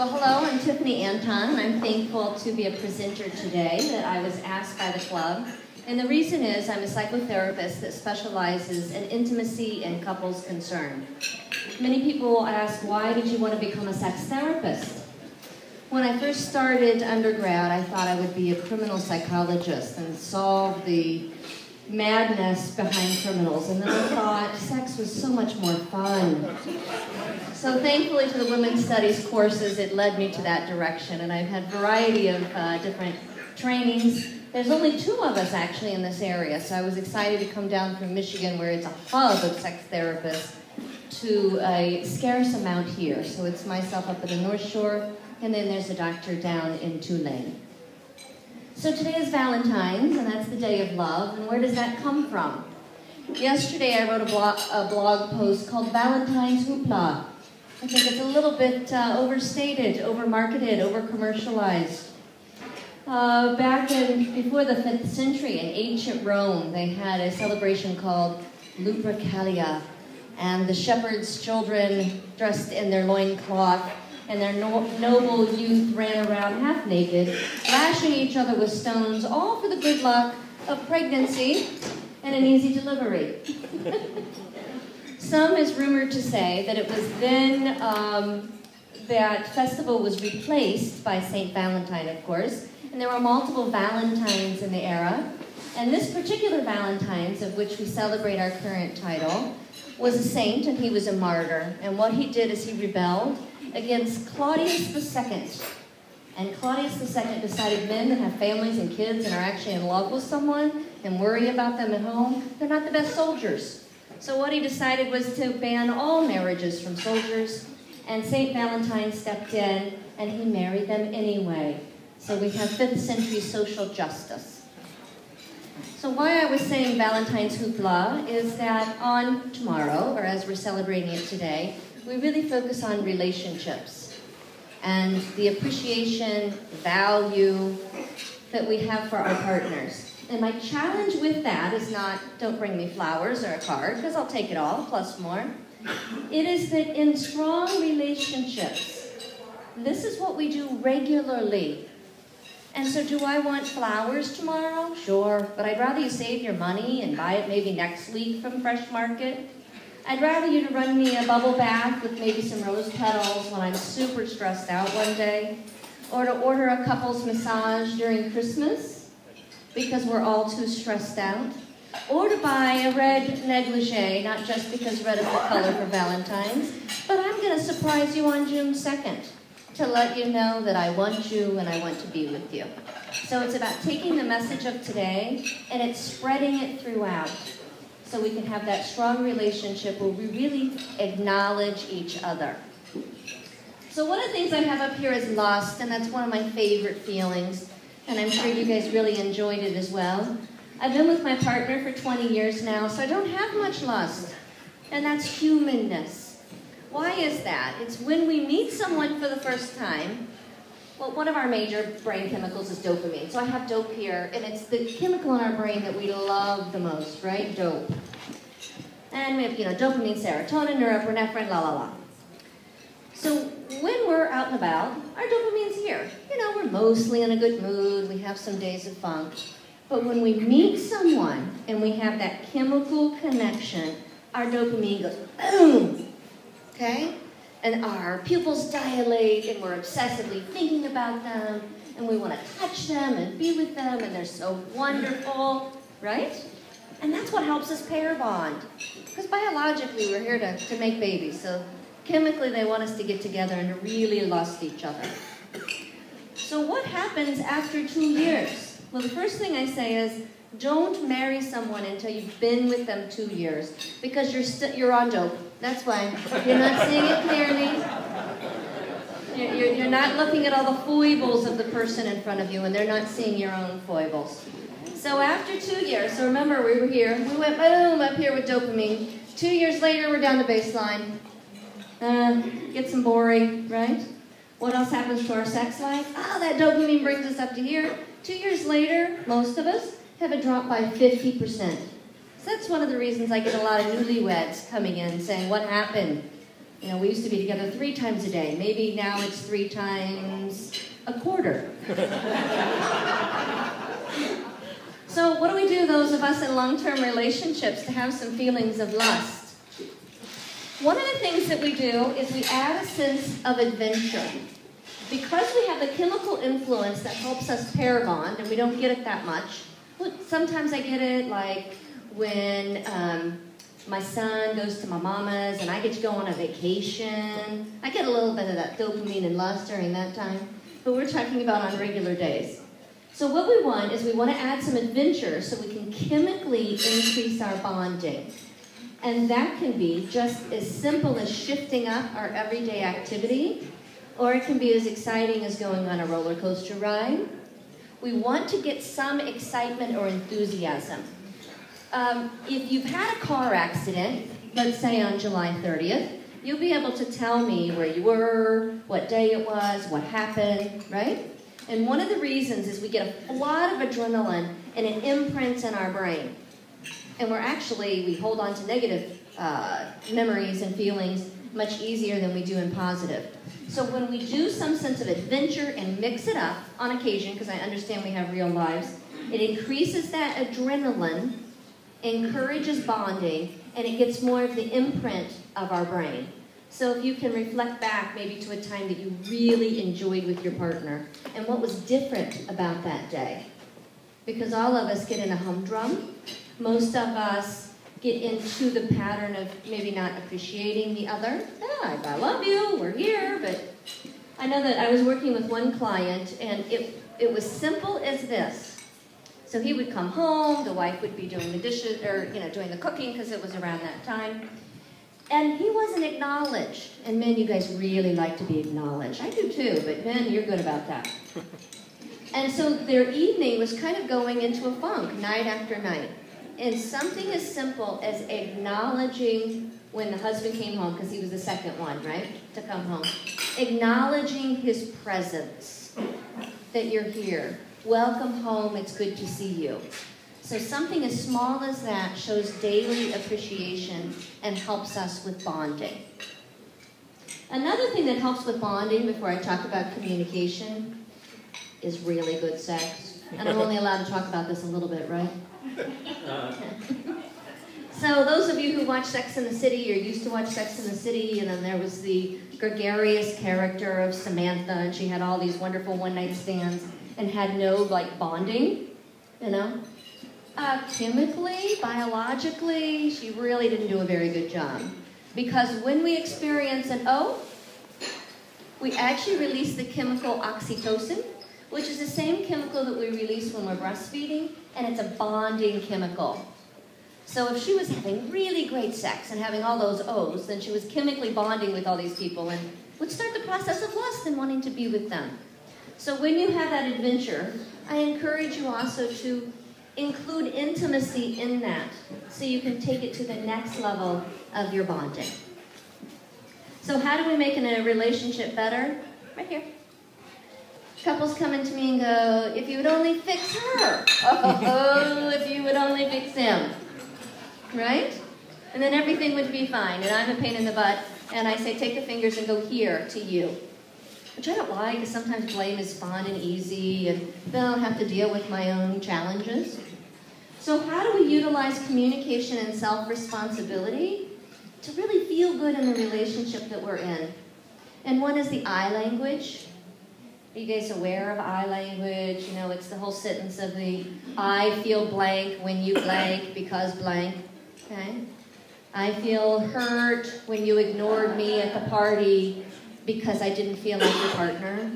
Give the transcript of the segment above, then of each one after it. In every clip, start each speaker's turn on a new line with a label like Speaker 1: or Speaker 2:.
Speaker 1: Well, hello, I'm Tiffany Anton. I'm thankful to be a presenter today that I was asked by the club. And the reason is I'm a psychotherapist that specializes in intimacy and couples concern. Many people will ask, why did you want to become a sex therapist? When I first started undergrad, I thought I would be a criminal psychologist and solve the madness behind criminals. And then I thought sex was so much more fun. So thankfully to the women's studies courses, it led me to that direction. And I've had a variety of different trainings. There's only 2 of us actually in this area. So I was excited to come down from Michigan, where it's a hub of sex therapists, to a scarce amount here. So it's myself up at the North Shore, and then there's a doctor down in Tulane. So today is Valentines, and that's the day of love. And where does that come from? Yesterday I wrote a blog post called Valentines Hoopla. I think it's a little bit overstated, over-marketed, over-commercialized. Before the 5th century in ancient Rome, they had a celebration called Lupercalia, and the shepherds' children dressed in their loincloth and their noble youth ran around half naked, lashing each other with stones, all for the good luck of pregnancy and an easy delivery. Some is rumored to say that it was then that festival was replaced by St. Valentine, of course, and there were multiple Valentines in the era. And this particular Valentine's, of which we celebrate our current title, was a saint, and he was a martyr. And what he did is he rebelled against Claudius II. And Claudius II decided men that have families and kids and are actually in love with someone and worry about them at home, they're not the best soldiers. So what he decided was to ban all marriages from soldiers, and St. Valentine stepped in and he married them anyway. So we have 5th century social justice. So why I was saying Valentine's Hoopla is that on tomorrow, or as we're celebrating it today, we really focus on relationships and the appreciation, value that we have for our partners. And my challenge with that is not, don't bring me flowers or a card, because I'll take it all, plus more. It is that in strong relationships, this is what we do regularly. And so do I want flowers tomorrow? Sure, but I'd rather you save your money and buy it maybe next week from Fresh Market. I'd rather you to run me a bubble bath with maybe some rose petals when I'm super stressed out one day, or to order a couple's massage during Christmas because we're all too stressed out, or to buy a red negligee, not just because red is the color for Valentine's, but I'm going to surprise you on June 2nd to let you know that I want you and I want to be with you. So it's about taking the message of today and it's spreading it throughout, so we can have that strong relationship where we really acknowledge each other. So one of the things I have up here is lust, and that's one of my favorite feelings, and I'm sure you guys really enjoyed it as well. I've been with my partner for 20 years now, so I don't have much lust, and that's humanness. Why is that? It's when we meet someone for the first time. Well, one of our major brain chemicals is dopamine. So I have dope here, and it's the chemical in our brain that we love the most, right? Dope. And we have, dopamine, serotonin, norepinephrine, la la la. So when we're out and about, our dopamine's here. We're mostly in a good mood. We have some days of funk. But when we meet someone and we have that chemical connection, our dopamine goes boom. Okay? And our pupils dilate, and we're obsessively thinking about them, and we want to touch them and be with them, and they're so wonderful, right? And that's what helps us pair bond. Because biologically, we're here to make babies, so chemically, they want us to get together and to really lust each other. So what happens after 2 years? Well, the first thing I say is, don't marry someone until you've been with them 2 years, because you're on dope. That's why. You're not seeing it clearly. You're not looking at all the foibles of the person in front of you, and they're not seeing your own foibles. So after 2 years, so remember we were here, we went boom up here with dopamine. 2 years later, we're down to baseline. Gets some boring, right? What else happens to our sex life? That dopamine brings us up to here. 2 years later, most of us have a drop by 50%. So that's one of the reasons I get a lot of newlyweds coming in saying, what happened? You know, we used to be together 3 times a day. Maybe now it's 3 times a quarter. So what do we do, those of us in long-term relationships, to have some feelings of lust? One of the things that we do is we add a sense of adventure. Because we have the chemical influence that helps us pair bond, and we don't get it that much. Sometimes I get it, like when my son goes to my mama's and I get to go on a vacation. I get a little bit of that dopamine and lust during that time. But we're talking about on regular days. So what we want is we want to add some adventure so we can chemically increase our bonding. And that can be just as simple as shifting up our everyday activity, or it can be as exciting as going on a roller coaster ride. We want to get some excitement or enthusiasm. If you've had a car accident, let's say on July 30th, you'll be able to tell me where you were, what day it was, what happened, right? And one of the reasons is we get a lot of adrenaline and it imprints in our brain. And we hold on to negative memories and feelings much easier than we do in positive. So when we do some sense of adventure and mix it up on occasion, because I understand we have real lives, it increases that adrenaline, encourages bonding, and it gets more of the imprint of our brain. So if you can reflect back maybe to a time that you really enjoyed with your partner, and what was different about that day. Because all of us get in a humdrum. Most of us get into the pattern of maybe not appreciating the other. I love you, we're here, but I know that I was working with one client, and it was simple as this. So he would come home, the wife would be doing the dishes, or doing the cooking because it was around that time. And he wasn't acknowledged. And men, you guys really like to be acknowledged. I do too, but men, you're good about that. And so their evening was kind of going into a funk, night after night. And something as simple as acknowledging when the husband came home, because he was the second one, right, to come home. Acknowledging his presence, that you're here. Welcome home, it's good to see you. So something as small as that shows daily appreciation and helps us with bonding. Another thing that helps with bonding, before I talk about communication, is really good sex. And I'm only allowed to talk about this a little bit, right? So those of you who watch Sex and the City, or used to watch Sex and the City, and then there was the gregarious character of Samantha, and she had all these wonderful one-night stands and had no, bonding, chemically, biologically, she really didn't do a very good job. Because when we experience an O, we actually release the chemical oxytocin, which is the same chemical that we release when we're breastfeeding, and it's a bonding chemical. So if she was having really great sex and having all those O's, then she was chemically bonding with all these people and would start the process of lust and wanting to be with them. So when you have that adventure, I encourage you also to include intimacy in that so you can take it to the next level of your bonding. So how do we make a relationship better? Right here. Couples come into me and go, if you would only fix her. Oh, if you would only fix him. Right? And then everything would be fine. And I'm a pain in the butt. And I say, take the fingers and go here to you. Which I don't like, because sometimes blame is fun and easy, and then I'll have to deal with my own challenges. So how do we utilize communication and self-responsibility to really feel good in the relationship that we're in? And one is the I language. Are you guys aware of I language? It's the whole sentence of the I feel blank when you blank because blank. Okay? I feel hurt when you ignored me at the party because I didn't feel like your partner.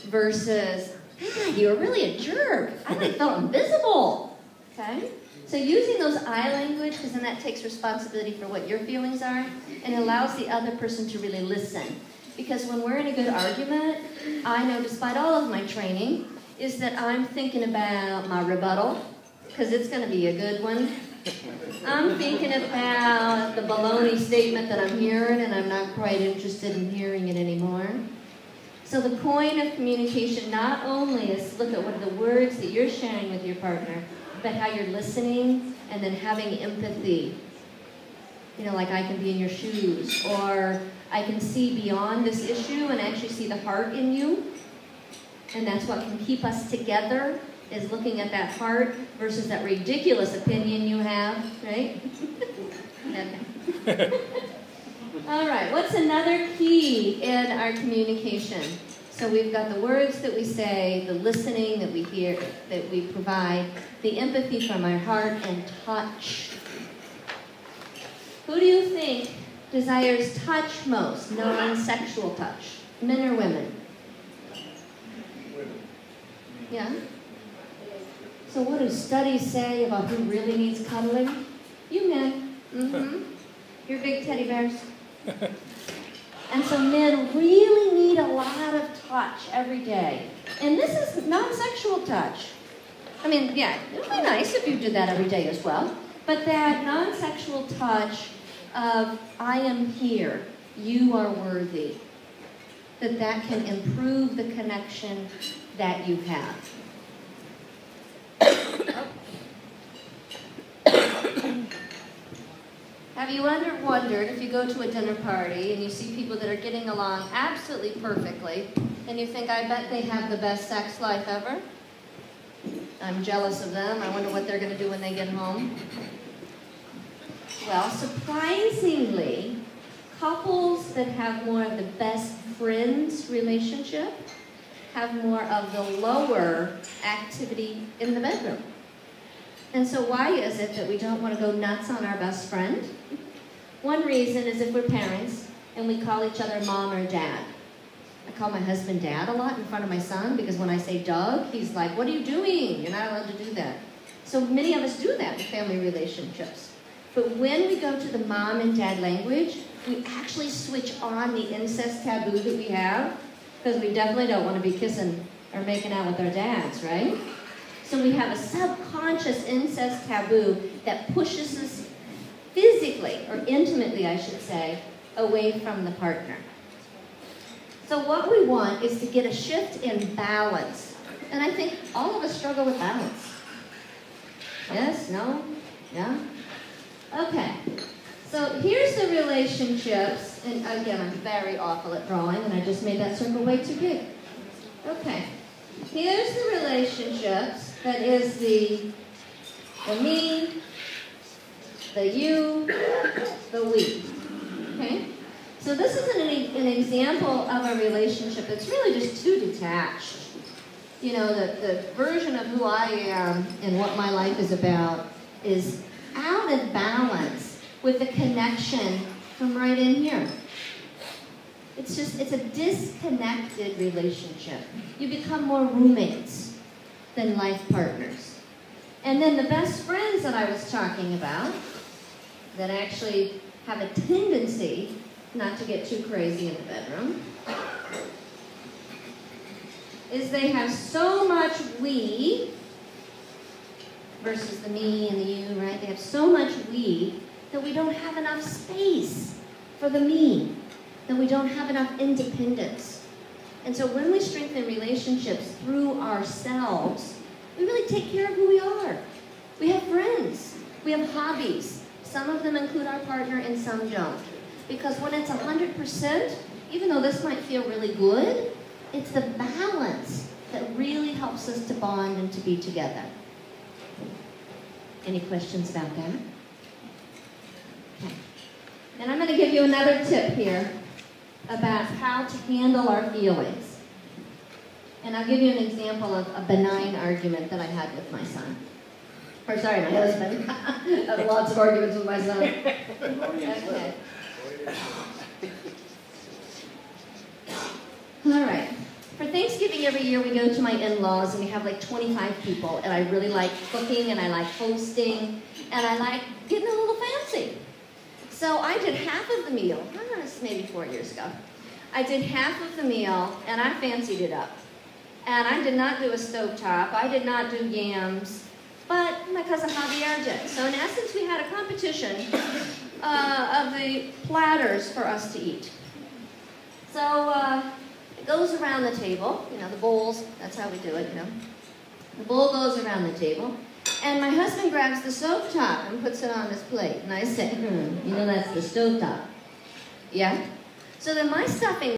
Speaker 1: Versus, God, you were really a jerk. I felt invisible. Okay? So using those I language, because then that takes responsibility for what your feelings are, and allows the other person to really listen. Because when we're in a good argument, I know, despite all of my training, is that I'm thinking about my rebuttal, because it's going to be a good one. I'm thinking about the baloney statement that I'm hearing, and I'm not quite interested in hearing it anymore. So the point of communication not only is to look at what are the words that you're sharing with your partner, but how you're listening, and then having empathy. Like I can be in your shoes, or I can see beyond this issue and actually see the heart in you. And that's what can keep us together, is looking at that heart versus that ridiculous opinion you have, right? Okay. All right, what's another key in our communication? So we've got the words that we say, the listening that we hear, that we provide, the empathy from our heart, and touch. Who do you think desires touch most, non-sexual touch? Men or women? Yeah? So what do studies say about who really needs cuddling? You men. Mm-hmm. You're big teddy bears. And so men really need a lot of touch every day. And this is non-sexual touch. I mean, yeah, it would be nice if you did that every day as well. But that non-sexual touch of, I am here, you are worthy, that can improve the connection that you have. Have you ever wondered if you go to a dinner party and you see people that are getting along absolutely perfectly, and you think, I bet they have the best sex life ever? I'm jealous of them. I wonder what they're going to do when they get home. Well, surprisingly, couples that have more of the best friends relationship have more of the lower activity in the bedroom. And so why is it that we don't want to go nuts on our best friend? One reason is if we're parents and we call each other mom or dad. I call my husband dad a lot in front of my son because when I say Doug, he's like, what are you doing? You're not allowed to do that. So many of us do that in family relationships. But when we go to the mom and dad language, we actually switch on the incest taboo that we have, because we definitely don't want to be kissing or making out with our dads, right? So we have a subconscious incest taboo that pushes us physically, or intimately, I should say, away from the partner. So what we want is to get a shift in balance. And I think all of us struggle with balance. Yes? No? Yeah? Okay. So here's the relationships. And again, I'm very awful at drawing, and I just made that circle way too big. Okay. Here's the relationships. That is the me, the you, the we. Okay? So this is an example of a relationship that's really just too detached. You know, the version of who I am and what my life is about is out of balance with the connection from right in here. It's a disconnected relationship. You become more roommates than life partners. And then the best friends that I was talking about, that actually have a tendency not to get too crazy in the bedroom, is they have so much we versus the me and the you, right? They have so much we that we don't have enough space for the me, that we don't have enough independence. And so when we strengthen relationships through ourselves, we really take care of who we are. We have friends. We have hobbies. Some of them include our partner and some don't. Because when it's 100%, even though this might feel really good, it's the balance that really helps us to bond and to be together. Any questions about that? Okay. And I'm going to give you another tip here about how to handle our feelings. And I'll give you an example of a benign argument that I had with my son. Or sorry, my husband. I have lots of arguments with my son. Okay. All right. For Thanksgiving every year, we go to my in-laws, and we have like 25 people, and I really like cooking, and I like hosting, and I like getting a little fancy. So I did half of the meal. This was maybe 4 years ago. I did half of the meal, and I fancied it up. And I did not do a stovetop. I did not do yams. But my cousin Javier did. So in essence, we had a competition of the platters for us to eat. So it goes around the table. You know, the bowls. That's how we do it, you know. The bowl goes around the table. And my husband grabs the stovetop and puts it on his plate. And I say, you know, that's the stovetop. Yeah? So then my stuffing